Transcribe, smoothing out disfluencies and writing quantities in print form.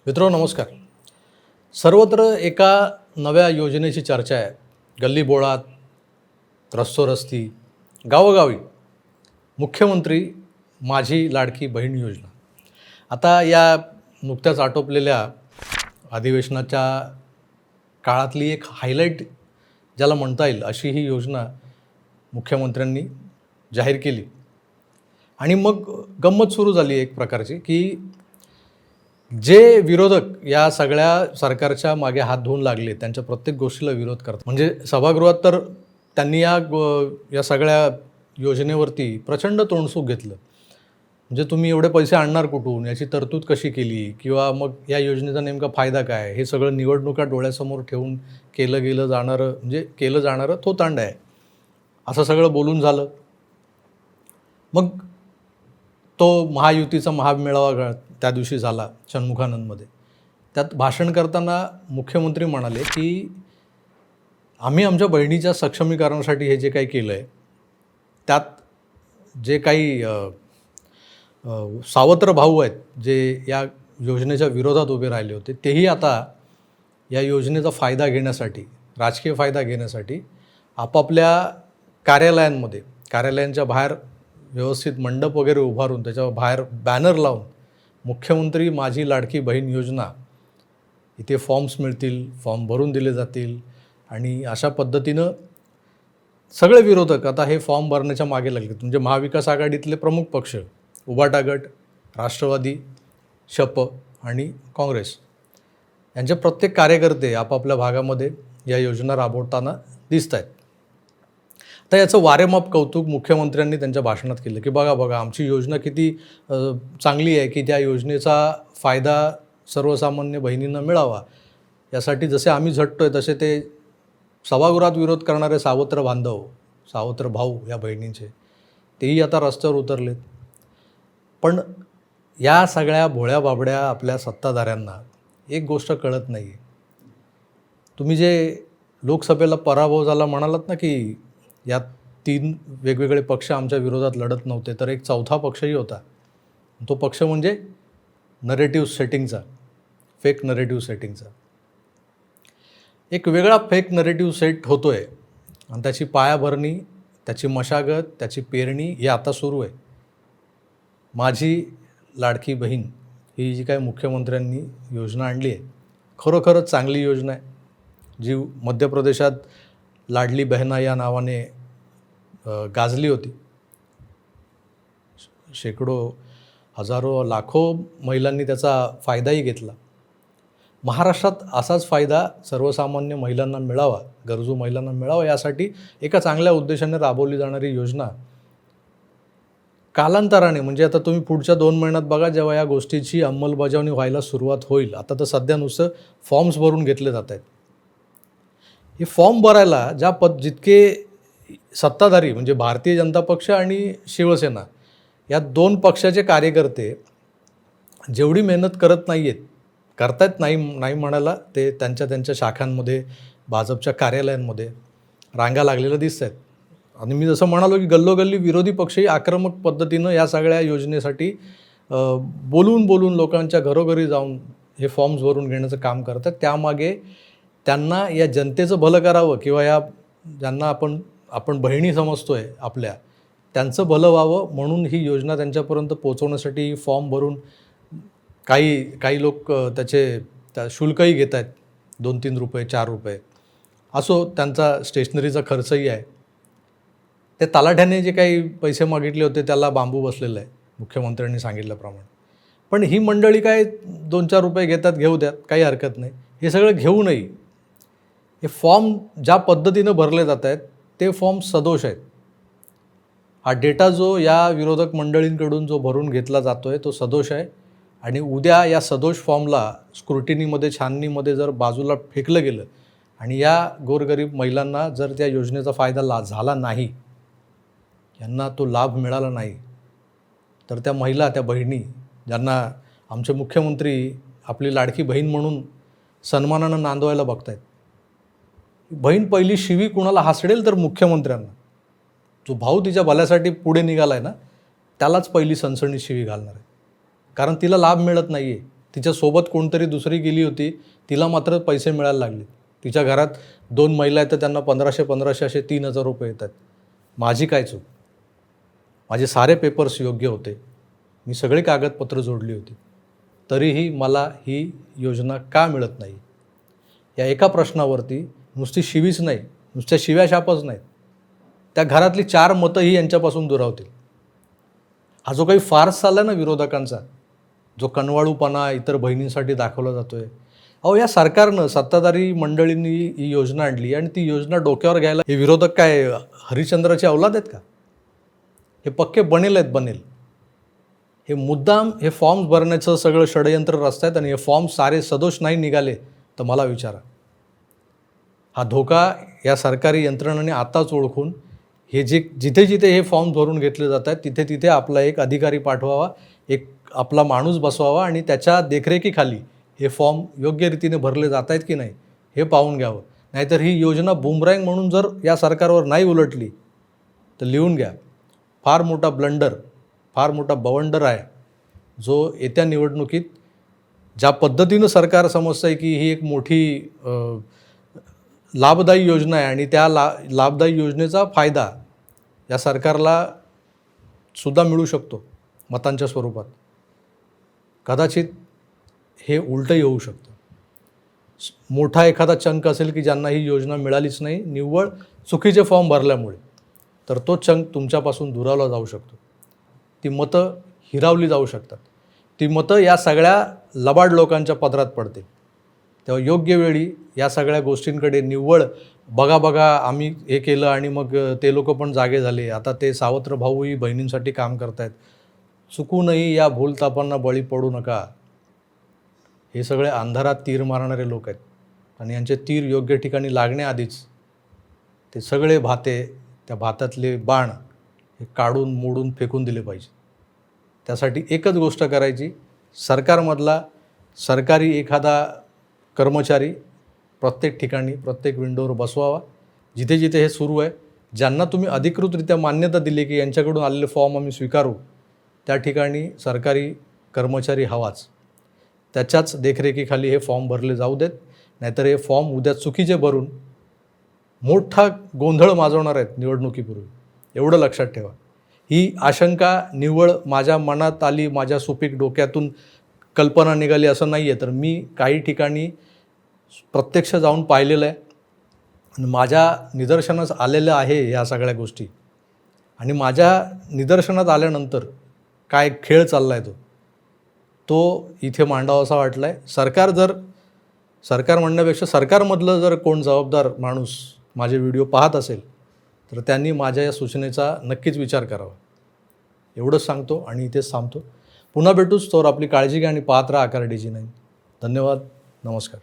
मित्रांनो नमस्कार. सर्वत्र एका नव्या योजनेची चर्चा आहे. गल्लीबोळात, रस्तोरस्ती, गावोगावी मुख्यमंत्री माझी लाडकी बहीण योजना. आता या नुकत्याच आटोपलेल्या अधिवेशनाच्या काळातली एक हायलाईट ज्याला म्हणता येईल अशी ही योजना मुख्यमंत्र्यांनी जाहीर केली. आणि मग गंमत सुरू झाली एक प्रकारची की जे विरोधक या सगळ्या सरकारच्या मागे हात धुवून लागले, त्यांच्या प्रत्येक गोष्टीला विरोध करतात. म्हणजे सभागृहात तर त्यांनी या सगळ्या योजनेवरती प्रचंड तोंडसूक घेतलं. म्हणजे तुम्ही एवढे पैसे आणणार कुठून, याची तरतूद कशी केली, किंवा मग या योजनेचा नेमका फायदा काय, हे सगळं निवडणुका डोळ्यासमोर ठेवून केलं जाणारं थोतांड आहे, असं सगळं बोलून झालं. मग तो महायुतीचा महामेळावा त्या दिवशी झाला षण्मुखानंदमध्ये. त्यात भाषण करताना मुख्यमंत्री म्हणाले की आम्ही आमच्या बहिणीच्या सक्षमीकरणासाठी हे जे काही केलं आहे, त्यात जे काही सावत्र भाऊ आहेत जे या योजनेच्या विरोधात उभे राहिले होते, तेही आता या योजनेचा फायदा घेण्यासाठी, राजकीय फायदा घेण्यासाठी आपापल्या कार्यालयांच्या बाहेर व्यवस्थित मंडप वगैरे उभारून त्याच्यावर बाहेर बॅनर लावून मुख्यमंत्री माझी लाडकी बहीण योजना, इथे फॉर्म्स मिळतील, फॉर्म भरून दिले जातील. आणि अशा पद्धतीनं सगळे विरोधक आता हे फॉर्म भरण्याच्या मागे लागले. म्हणजे महाविकास आघाडीतले प्रमुख पक्ष उभाटा गट, राष्ट्रवादी, शप आणि काँग्रेस यांचे प्रत्येक कार्यकर्ते आपापल्या भागामध्ये या योजना राबवताना दिसत आहेत. तर याचं वारेमाप कौतुक मुख्यमंत्र्यांनी त्यांच्या भाषणात केलं की बघा आमची योजना किती चांगली आहे, की त्या योजनेचा फायदा सर्वसामान्य बहिणींना मिळावा, यासाठी जसे आम्ही झटतोय तसे ते सभागृहात विरोध करणारे सावत्र भाऊ या बहिणींचे तेही आता रस्त्यावर उतरलेत. पण या सगळ्या भोळ्या बाबड्या आपल्या सत्ताधाऱ्यांना एक गोष्ट कळत नाही आहे. तुम्ही जे लोकसभेला पराभव झाला म्हणालात ना, की यात 3 वेगवेगळे पक्ष आमच्या विरोधात लढत नव्हते, तर एक चौथा पक्षही होता. तो पक्ष म्हणजे फेक नरेटिव्ह सेटिंगचा. एक वेगळा फेक नरेटिव्ह सेट होतो आहे आणि त्याची पायाभरणी, त्याची मशागत, त्याची पेरणी हे आता सुरू आहे. माझी लाडकी बहीण ही जी काय मुख्यमंत्र्यांनी योजना आणली आहे, खरोखरच चांगली योजना आहे, जी मध्य प्रदेशात लाडली बहना या नावाने गाजली होती. शेकडो, हजारो, लाखो महिलांनी त्याचा फायदाही घेतला. महाराष्ट्रात असाच फायदा सर्वसामान्य महिलांना मिळावा, गरजू महिलांना मिळावा, यासाठी एका चांगल्या उद्देशाने राबवली जाणारी योजना कालांतराने, म्हणजे आता तुम्ही पुढच्या 2 महिन्यात बघा जेव्हा या गोष्टीची अंमलबजावणी व्हायला सुरुवात होईल. आता तर सध्या नुसतं फॉर्म्स भरून घेतले जात आहेत. हे फॉर्म भरायला जितके सत्ताधारी म्हणजे भारतीय जनता पक्ष आणि शिवसेना या 2 पक्षाचे कार्यकर्ते जेवढी मेहनत करतायत नाही म्हणायला, ते त्यांच्या शाखांमध्ये, भाजपच्या कार्यालयांमध्ये रांगा लागलेल्या दिसत आहेत. आणि मी जसं म्हणालो की गल्लोगल्ली विरोधी पक्षही आक्रमक पद्धतीनं या सगळ्या योजनेसाठी बोलून लोकांच्या घरोघरी जाऊन हे फॉर्म्स भरून घेण्याचं काम करतात. त्यामागे त्यांना या जनतेचं भलं करावं, किंवा या ज्यांना आपण बहिणी समजतोय आपल्या, त्यांचं भलं व्हावं म्हणून ही योजना त्यांच्यापर्यंत पोहोचवण्यासाठी फॉर्म भरून काही लोक त्या शुल्कही घेत आहेत, 2-3 रुपये, 4 रुपये असो. त्यांचा स्टेशनरीचा खर्चही आहे. ते तलाठ्याने जे काही पैसे मागितले होते त्याला बांबू बसलेला आहे मुख्यमंत्र्यांनी सांगितल्याप्रमाणे. पण ही मंडळी काय 2-4 रुपये घेऊ द्यात, काही हरकत नाही. हे सगळं घेऊ नये. हे फॉर्म ज्या पद्धतीनं भरले जात आहेत ते फॉर्म सदोष आहेत. हा डेटा जो या विरोधक मंडळींकडून जो भरून घेतला जातो आहे तो सदोष आहे. आणि उद्या या सदोष फॉर्मला स्क्रुटिनीमध्ये, छाननीमध्ये जर बाजूला फेकलं गेलं आणि या गोरगरीब महिलांना जर त्या योजनेचा फायदा झाला नाही, यांना तो लाभ मिळाला नाही, तर त्या महिला, त्या बहिणी ज्यांना आमचे मुख्यमंत्री आपली लाडकी बहीण म्हणून सन्मानानं नांदवायला बघतायत, बहीण पहिली शिवी कुणाला हासडेल तर मुख्यमंत्र्यांना. जो भाऊ तिच्या भल्यासाठी पुढे निघाला आहे ना, त्यालाच पहिली सनसणी शिवी घालणार आहे. कारण तिला लाभ मिळत नाही आहे. तिच्यासोबत कोणतरी दुसरी गेली होती, तिला मात्र पैसे मिळायला लागले. तिच्या घरात 2 महिला आहेत तर त्यांना 1500 असे 3,000 रुपये येतात. माझी काय चूक? माझे सारे पेपर्स योग्य होते, मी सगळी कागदपत्र जोडली होती, तरीही मला ही योजना का मिळत नाही? या एका प्रश्नावरती नुसती शिवीच नाही, नुसत्या शिव्याशापच नाहीत, त्या घरातली 4 मतंही यांच्यापासून दुरावतील. हा जो काही फार्स चालला ना विरोधकांचा, जो कनवाळूपणा इतर बहिणींसाठी दाखवला जातो आहे, अहो या सरकारनं, सत्ताधारी मंडळींनी ही योजना आणली आणि ती योजना डोक्यावर घ्यायला हे विरोधक काय हरिश्चंद्राची औलाद आहेत का? हे पक्के बनेल. हे मुद्दाम हे फॉर्म्स भरण्याचं सगळं षडयंत्र रचतायत आणि हे फॉर्म सारे सदोष नाही निघाले तर मला विचारा. हा धोका या सरकारी यंत्रणांनी आताच ओळखून हे जिथे जिथे हे फॉर्म भरून घेतले जात आहेत तिथे तिथे आपला एक अधिकारी पाठवावा, एक आपला माणूस बसवावा आणि त्याच्या देखरेखीखाली हे फॉर्म योग्य रीतीने भरले जात आहेत की नाही हे पाहून घ्यावं. नाहीतर ही योजना बुमरँग म्हणून जर या सरकारवर नाही उलटली तर लिहून घ्या, फार मोठा ब्लंडर, फार मोठा बवंडर आहे, जो येत्या निवडणुकीत ज्या पद्धतीनं सरकार समजतं आहे की ही एक मोठी लाभदायी योजना आहे आणि त्या लाभदायी योजनेचा फायदा या सरकारला सुद्धा मिळू शकतो मतांच्या स्वरूपात, कदाचित हे उलटंही होऊ शकतं. मोठा एखादा चंक असेल की ज्यांना ही योजना मिळालीच नाही निव्वळ चुकीचे फॉर्म भरल्यामुळे, तर तो चंक तुमच्यापासून दुरावला जाऊ शकतो. ती मतं हिरावली जाऊ शकतात. ती मतं या सगळ्या लबाड लोकांच्या पदरात पडते. तेव्हा योग्य वेळी या सगळ्या गोष्टींकडे निव्वळ बघा आम्ही हे केलं आणि मग ते लोक पण जागे झाले, आता ते सावत्र भाऊही बहिणींसाठी काम करतायत, चुकूनही या भूलतापांना बळी पडू नका. हे सगळे अंधारात तीर मारणारे लोक आहेत आणि यांचे तीर योग्य ठिकाणी लागण्याआधीच ते सगळे भाते, त्या भातातले बाण हे काढून मोडून फेकून दिले पाहिजे. त्यासाठी एकच गोष्ट करायची, सरकारमधला सरकारी एखादा कर्मचारी प्रत्येक ठिकाणी प्रत्येक विंडोवर बसवावा, जिथे जिथे हे सुरू आहे, ज्यांना तुम्ही अधिकृतरित्या मान्यता दिली की यांच्याकडून आलेले फॉर्म आम्ही स्वीकारू, त्या ठिकाणी सरकारी कर्मचारी हवाच. त्याच्याच देखरेखीखाली हे फॉर्म भरले जाऊ देत, नाहीतर हे फॉर्म उद्या चुकीचे भरून मोठा गोंधळ माजवणार आहेत निवडणुकीपूर्वी, एवढं लक्षात ठेवा. ही आशंका निव्वळ माझ्या मनात आली, माझ्या सुपीक डोक्यातून कल्पना निघाली असं नाही आहे, तर मी काही ठिकाणी प्रत्यक्ष जाऊन पाहिलेलं आहे आणि माझ्या निदर्शनास आलेलं आहे या सगळ्या गोष्टी. आणि माझ्या निदर्शनात आल्यानंतर काय खेळ चालला आहे तो इथे मांडावासा वाटला आहे. सरकार म्हणण्यापेक्षा सरकारमधलं जर कोण जबाबदार माणूस माझे व्हिडिओ पाहत असेल तर त्यांनी माझ्या या सूचनेचा नक्कीच विचार करावा. एवढंच सांगतो आणि इथेच थांबतो. पुन्हा भेटूच, तोवर आपली काळजी घ्या आणि पाहत राहा आकार DG9. धन्यवाद. नमस्कार.